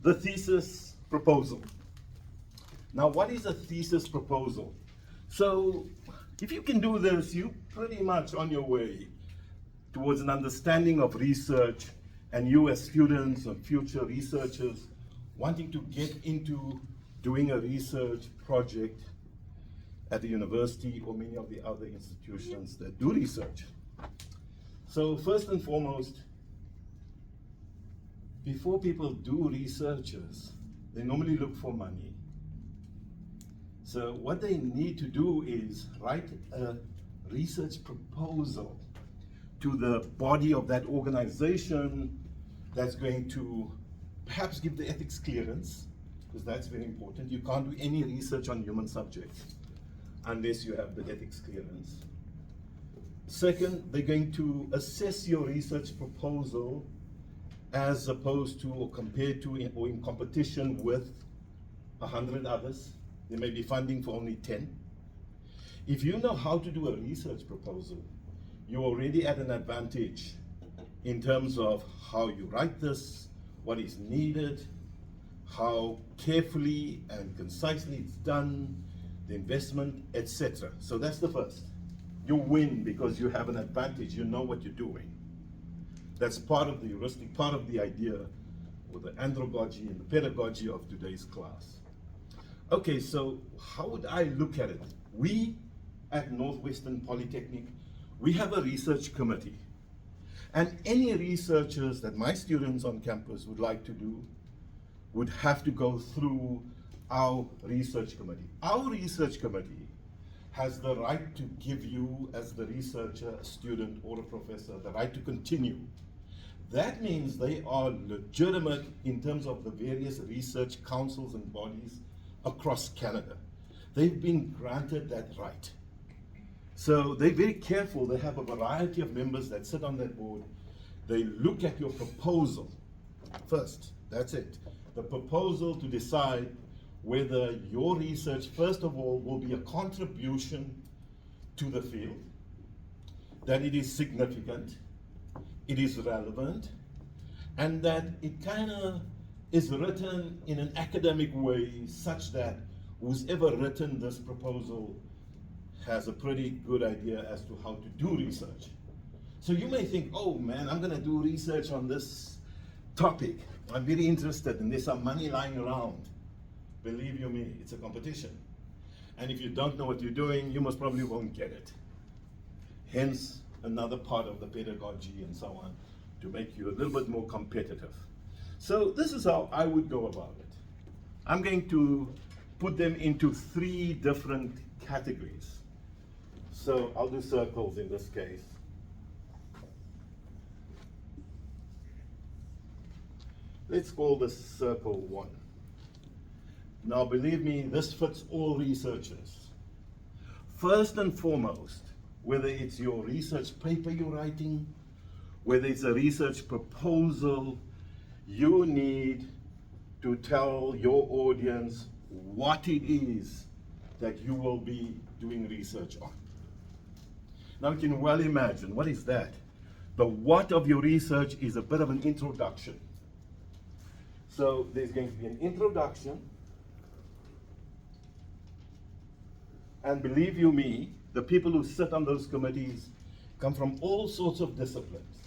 the thesis proposal. Now, what is a thesis proposal? So, if you can do this, you're pretty much on your way towards an understanding of research, and you as students and future researchers wanting to get into doing a research project at the university or many of the other institutions that do research. So first and foremost, before people do researches, they normally look for money. So what they need to do is write a research proposal to the body of that organization that's going to perhaps give the ethics clearance, because that's very important. You can't do any research on human subjects unless you have the ethics clearance. Second, they're going to assess your research proposal as opposed to or compared to or in competition with 100 others. There may be funding for only 10. If you know how to do a research proposal, you're already at an advantage in terms of how you write this, what is needed, how carefully and concisely it's done, the investment, etc. So that's the first. You win because you have an advantage, you know what you're doing. That's part of the heuristic, part of the idea, or the andragogy and the pedagogy of today's class. Okay, so how would I look at it? We at Northwestern Polytechnic, we have a research committee. And any researchers that my students on campus would like to do would have to go through our research committee. Our research committee has the right to give you, as the researcher, a student, or a professor, the right to continue. That means they are legitimate in terms of the various research councils and bodies across Canada. They've been granted that right. So they're very careful. They have a variety of members that sit on that board. They look at your proposal first. That's it. The proposal to decide whether your research, first of all, will be a contribution to the field, that it is significant, it is relevant, and that it kind of is written in an academic way such that who's ever written this proposal has a pretty good idea as to how to do research. So you may think, oh man, I'm going to do research on this topic. I'm very interested and there's some money lying around. Believe you me, it's a competition. And if you don't know what you're doing, you most probably won't get it. Hence, another part of the pedagogy and so on to make you a little bit more competitive. So this is how I would go about it. I'm going to put them into 3 different categories. So I'll do circles in this case. Let's call this circle 1. Now believe me, this fits all researchers. First and foremost, whether it's your research paper you're writing, whether it's a research proposal, you need to tell your audience what it is that you will be doing research on. Now you can well imagine, what is that? The what of your research is a bit of an introduction. So there's going to be an introduction, and believe you me, the people who sit on those committees come from all sorts of disciplines.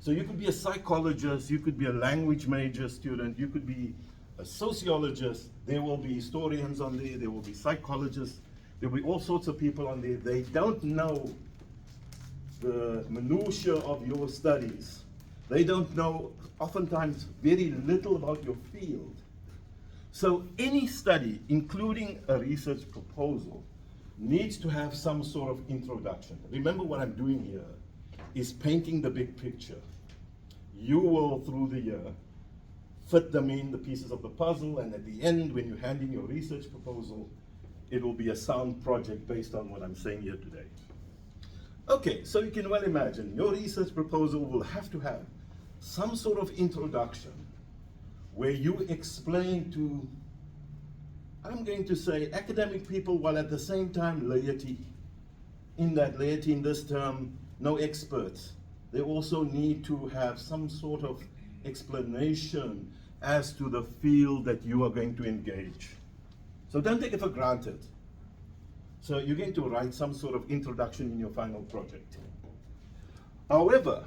So you could be a psychologist, you could be a language major student, you could be a sociologist, there will be historians on there will be psychologists, there will be all sorts of people on there. They don't know the minutiae of your studies. They don't know, oftentimes, very little about your field. So any study, including a research proposal, needs to have some sort of introduction. Remember, what I'm doing here is painting the big picture. You will, through the year, fit them in the pieces of the puzzle, and at the end, when you hand in your research proposal, it will be a sound project based on what I'm saying here today. Okay, so you can well imagine, your research proposal will have to have some sort of introduction where you explain to, I'm going to say, academic people, while at the same time laity. In that laity, in this term, no experts. They also need to have some sort of explanation as to the field that you are going to engage. So don't take it for granted. So you're going to write some sort of introduction in your final project. However,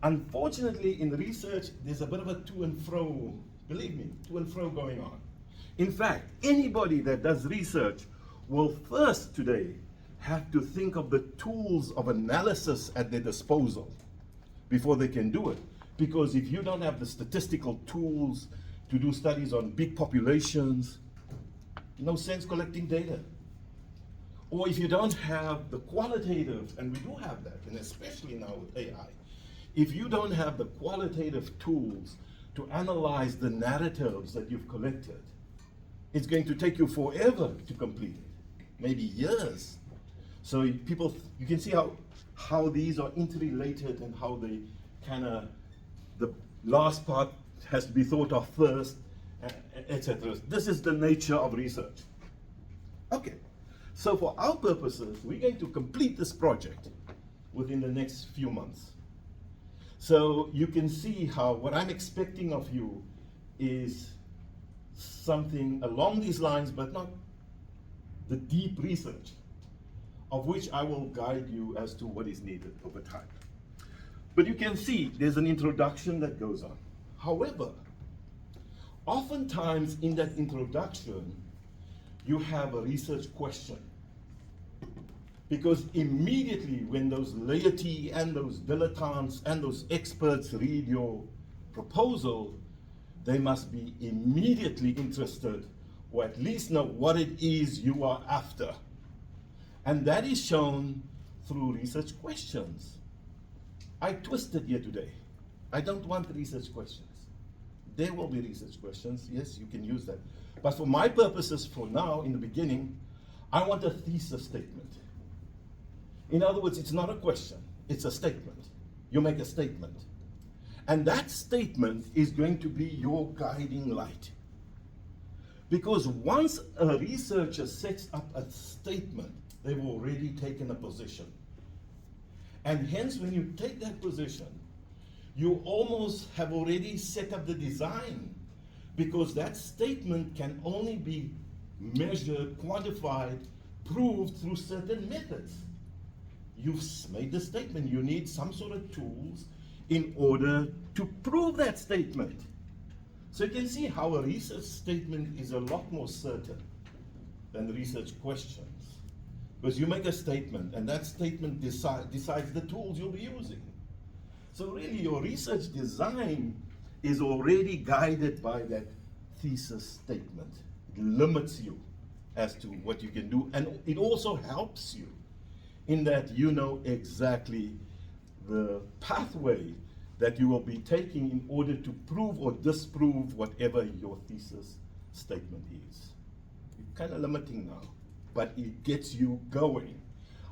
unfortunately in research, there's a bit of a to and fro, believe me, to and fro going on. In fact, anybody that does research will first today have to think of the tools of analysis at their disposal before they can do it. Because if you don't have the statistical tools to do studies on big populations, no sense collecting data. Or if you don't have the qualitative, and we do have that, and especially now with AI, if you don't have the qualitative tools to analyze the narratives that you've collected, it's going to take you forever to complete it, maybe years. So you can see how these are interrelated and how they the last part has to be thought of first, etc. This is the nature of research. Okay, so for our purposes, we're going to complete this project within the next few months. So you can see how what I'm expecting of you is something along these lines, but not the deep research, of which I will guide you as to what is needed over time. But you can see there's an introduction that goes on. However, oftentimes in that introduction, you have a research question. Because immediately when those laity and those dilettantes and those experts read your proposal, they must be immediately interested, or at least know what it is you are after. And that is shown through research questions. I twisted here today. I don't want research questions. There will be research questions. Yes, you can use that. But for my purposes, for now, in the beginning, I want a thesis statement. In other words, it's not a question, it's a statement. You make a statement. And that statement is going to be your guiding light. Because once a researcher sets up a statement, they've already taken a position. And hence, when you take that position, you almost have already set up the design, because that statement can only be measured, quantified, proved through certain methods. You've made the statement. You need some sort of tools in order to prove that statement. So you can see how a research statement is a lot more certain than research questions. Because you make a statement, and that statement decides the tools you'll be using. So really, your research design is already guided by that thesis statement. It limits you as to what you can do, and it also helps you in that you know exactly the pathway that you will be taking in order to prove or disprove whatever your thesis statement is. You're kind of limiting now, but it gets you going.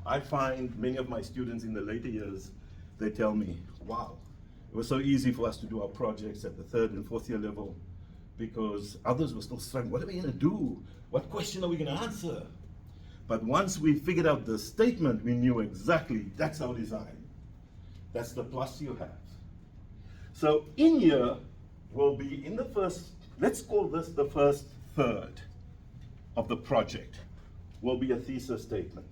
I find many of my students in the later years, they tell me, wow, it was so easy for us to do our projects at the 3rd and 4th year level because others were still struggling. What are we going to do? What question are we going to answer? But once we figured out the statement, we knew exactly that's our design. That's the plus you have. So in here will be in the first, let's call this the first third of the project, will be a thesis statement.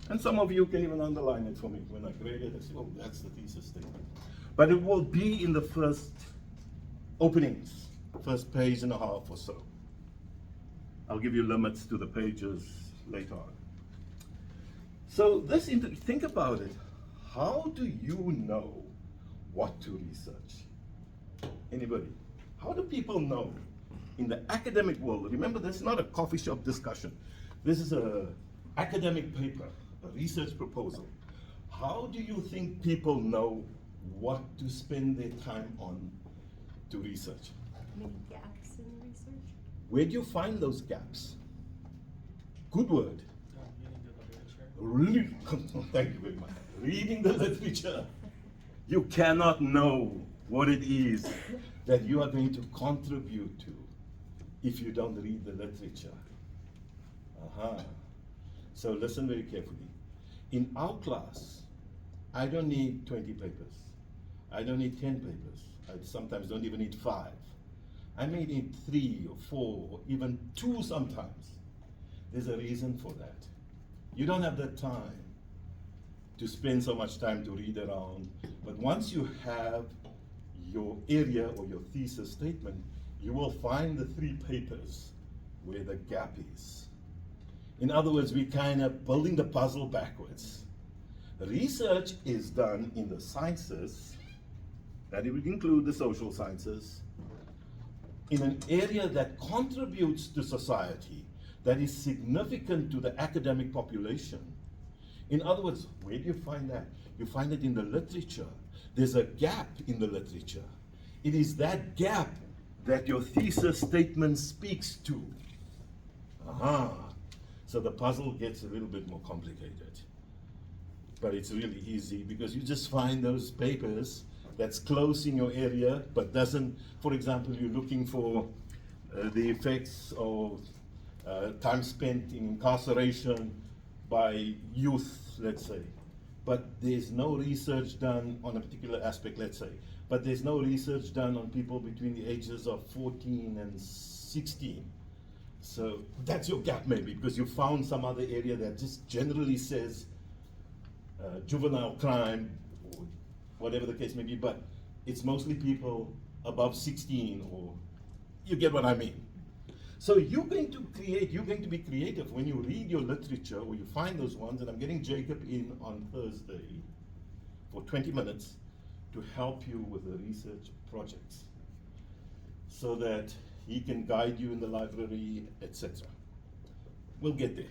And some of you can even underline it for me. When I grade it, I say, oh, that's the thesis statement. But it will be in the first openings, first page and a half or so. I'll give you limits to the pages later on. So this, think about it. How do you know what to research? Anybody? How do people know in the academic world? Remember, this is not a coffee shop discussion. This is an academic paper, a research proposal. How do you think people know what to spend their time on to research? Many gaps in the research. Where do you find those gaps? Good word. Reading the literature. Thank you very much. Reading the literature. You cannot know what it is that you are going to contribute to if you don't read the literature. So listen very carefully. in our class, I don't need 20 papers. I don't need 10 papers. I sometimes don't even need 5. I may need 3 or 4 or even 2 sometimes. There's a reason for that. You don't have the time to spend so much time to read around, but once you have your area or your thesis statement, you will find the 3 papers where the gap is. In other words, we're kind of building the puzzle backwards. Research is done in the sciences, that it would include the social sciences, in an area that contributes to society, that is significant to the academic population. In other words, where do you find that? You find it in the literature. There's a gap in the literature. It is that gap that your thesis statement speaks to. Aha. So the puzzle gets a little bit more complicated. But it's really easy because you just find those papers that's close in your area but doesn't, for example, you're looking for the effects of time spent in incarceration by youth, let's say. But there's no research done on a particular aspect, let's say. But there's no research done on people between the ages of 14 and 16. So that's your gap maybe, because you found some other area that just generally says juvenile crime, or whatever the case may be, but it's mostly people above 16, or you get what I mean. So you're going to be creative when you read your literature or you find those ones, and I'm getting Jacob in on Thursday for 20 minutes to help you with the research projects so that he can guide you in the library, etc. We'll get there.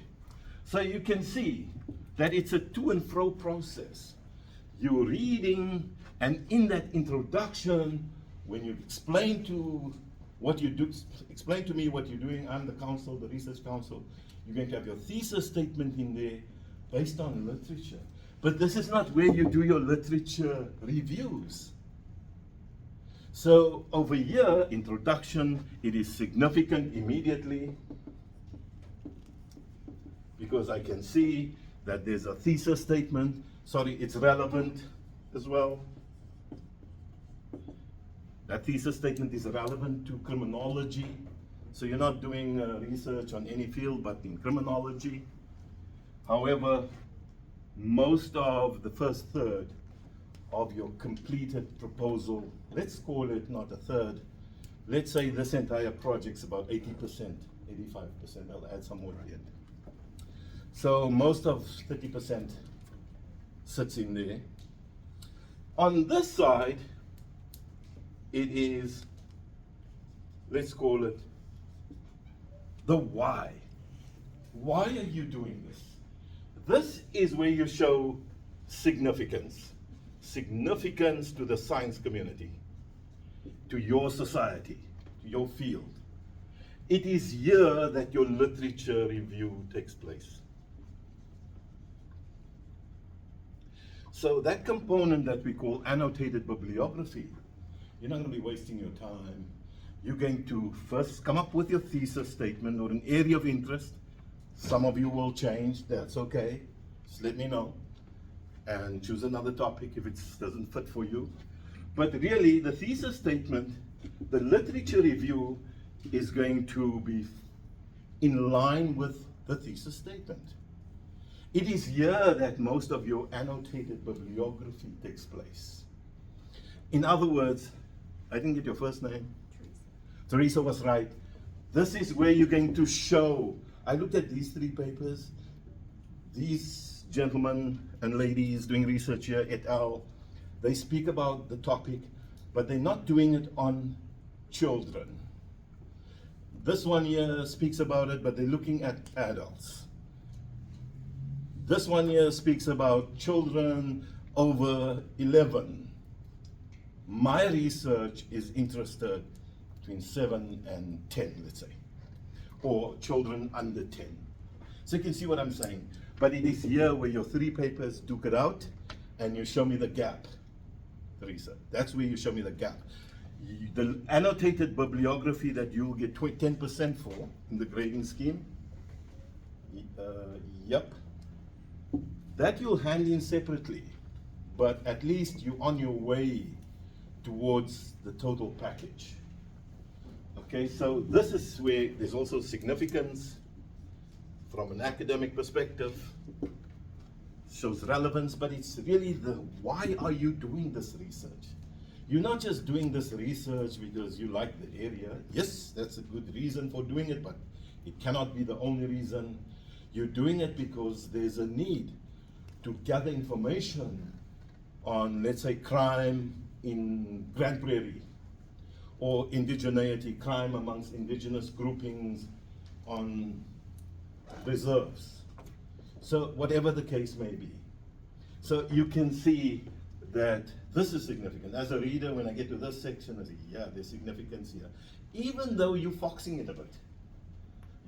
So you can see that it's a to and fro process. You're reading, and in that introduction, when you explain to what you do, explain to me what you're doing. I'm the counsel, the research counsel. You're going to have your thesis statement in there based on literature. But this is not where you do your literature reviews. So over here, introduction, it is significant immediately because I can see that there's a thesis statement. Sorry, it's relevant as well. That thesis statement is relevant to criminology. So you're not doing research on any field but in criminology. However, most of the first third of your completed proposal, let's call it not a third, let's say this entire project's about 80%, 85%, I'll add some more at the end. So most of 30% sits in there. On this side, it is, let's call it the why. Why are you doing this? This is where you show significance. Significance to the science community, to your society, to your field. It is here that your literature review takes place. So that component that we call annotated bibliography, you're not going to be wasting your time. You're going to first come up with your thesis statement or an area of interest. Some of you will change, that's okay. Just let me know. And choose another topic if it doesn't fit for you. But really, the thesis statement, the literature review is going to be in line with the thesis statement. It is here that most of your annotated bibliography takes place. In other words, I didn't get your first name. Teresa was right. This is where you're going to show. I looked at these 3 papers. These gentlemen and ladies doing research here, et al., they speak about the topic, but they're not doing it on children. This one here speaks about it, but they're looking at adults. This one here speaks about children over 11. My research is interested between 7 and 10, let's say, or children under 10. So you can see what I'm saying. But it is here where your 3 papers duke it out and you show me the gap, Teresa. That's where you show me the gap. The annotated bibliography that you'll get 10% for in the grading scheme, yep. That you'll hand in separately, but at least you're on your way towards the total package. Okay, so this is where there's also significance from an academic perspective, shows relevance, but it's really the why are you doing this research? You're not just doing this research because you like the area. Yes, that's a good reason for doing it, but it cannot be the only reason. You're doing it because there's a need to gather information on, let's say, crime in Grand Prairie, or indigeneity, crime amongst indigenous groupings on reserves. So whatever the case may be. So you can see that this is significant. As a reader, when I get to this section, I say, yeah, there's significance here. Even though you're foxing it a bit.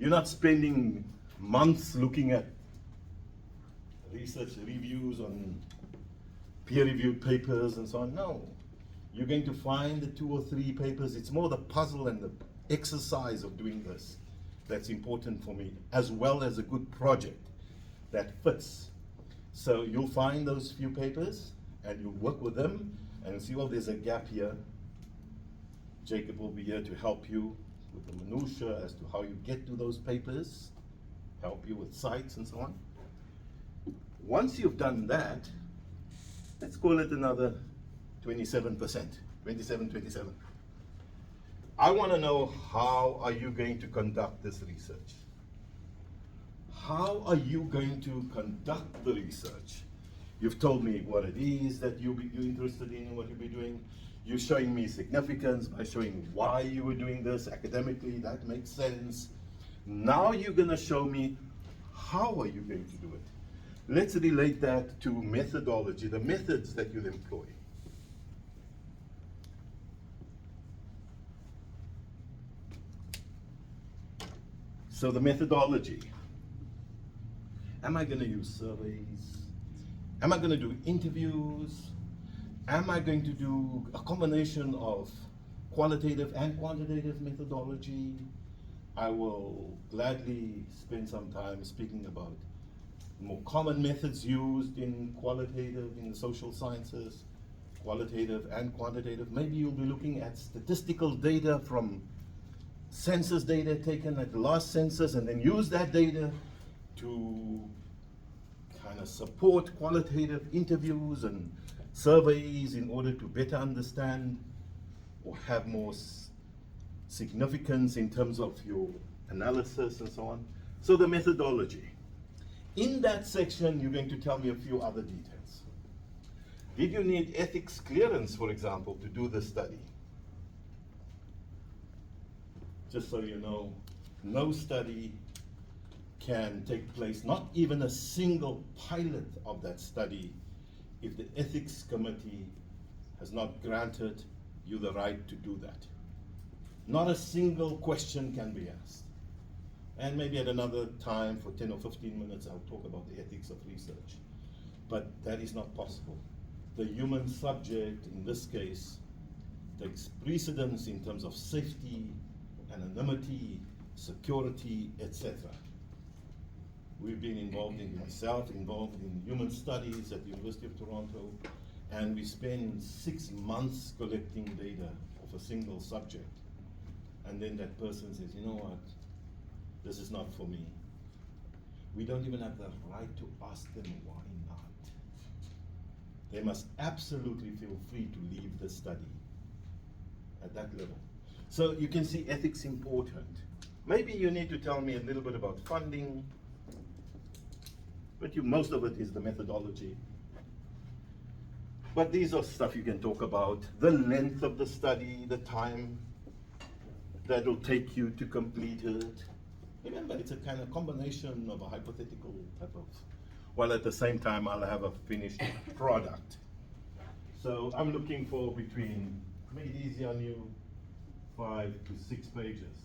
You're not spending months looking at research reviews on peer-reviewed papers and so on. No, you're going to find the 2 or 3 papers. It's more the puzzle and the exercise of doing this that's important for me, as well as a good project that fits. So you'll find those few papers and you'll work with them and see, well, there's a gap here. Jacob will be here to help you with the minutiae as to how you get to those papers, help you with sites and so on. Once you've done that, let's call it another 27%, 27. I want to know, how are you going to conduct this research? How are you going to conduct the research? You've told me what it is that you're interested in, what you'll be doing. You're showing me significance by showing why you were doing this academically. That makes sense. Now you're going to show me, how are you going to do it? Let's relate that to methodology, the methods that you'll employ. So the methodology. Am I going to use surveys? Am I going to do interviews? Am I going to do a combination of qualitative and quantitative methodology? I will gladly spend some time speaking about more common methods used in qualitative, in the social sciences, qualitative and quantitative. Maybe you'll be looking at statistical data from census data taken at the last census, and then use that data to kind of support qualitative interviews and surveys in order to better understand or have more significance in terms of your analysis and so on. So the methodology. In that section, you're going to tell me a few other details. Did you need ethics clearance, for example, to do the study? Just so you know, no study can take place, not even a single pilot of that study, if the ethics committee has not granted you the right to do that. Not a single question can be asked. And maybe at another time, for 10 or 15 minutes, I'll talk about the ethics of research. But that is not possible. The human subject, in this case, takes precedence in terms of safety, anonymity, security, etc. We've been involved in human studies at the University of Toronto, and we spend 6 months collecting data of a single subject. And then that person says, you know what, this is not for me. We don't even have the right to ask them why not. They must absolutely feel free to leave the study at that level. So you can see ethics important. Maybe you need to tell me a little bit about funding, but most of it is the methodology. But these are stuff you can talk about. The length of the study, the time that will take you to complete it. Remember, it's a kind of combination of a hypothetical type of, while at the same time I'll have a finished product. So I'm looking for between, make it easy on you, 5 to 6 pages.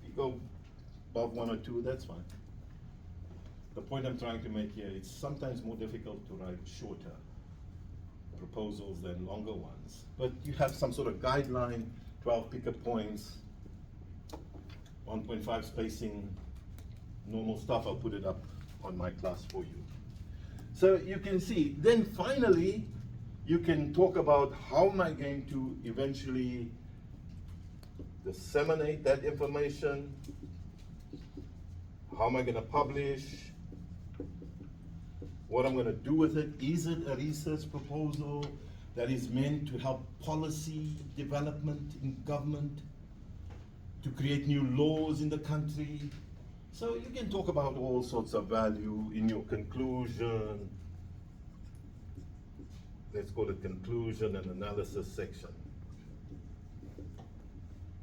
If you go above 1 or 2, that's fine. The point I'm trying to make here, it's sometimes more difficult to write shorter proposals than longer ones. But you have some sort of guideline, 12 picker points, 1.5 spacing, normal stuff, I'll put it up on my class for you. So you can see, then finally, you can talk about how am I going to eventually disseminate that information, how am I going to publish, what I'm going to do with it. Is it a research proposal that is meant to help policy development in government, to create new laws in the country? So you can talk about all sorts of value in your conclusion. Let's call it conclusion and analysis section.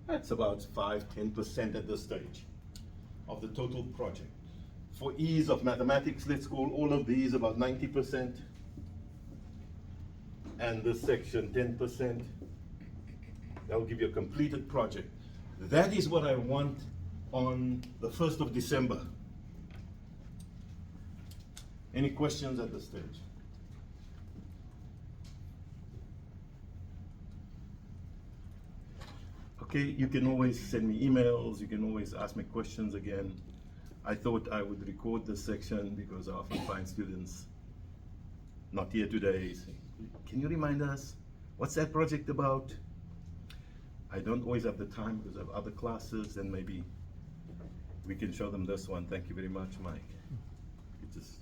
That's about 5–10% at this stage of the total project. For ease of mathematics, let's call all of these about 90%. And this section 10%. That will give you a completed project. That is what I want on the 1st of December. Any questions at this stage? Okay, you can always send me emails, you can always ask me questions again. I thought I would record this section because I often find students not here today saying, can you remind us, what's that project about? I don't always have the time because I have other classes, and maybe we can show them this one. Thank you very much, Mike. It is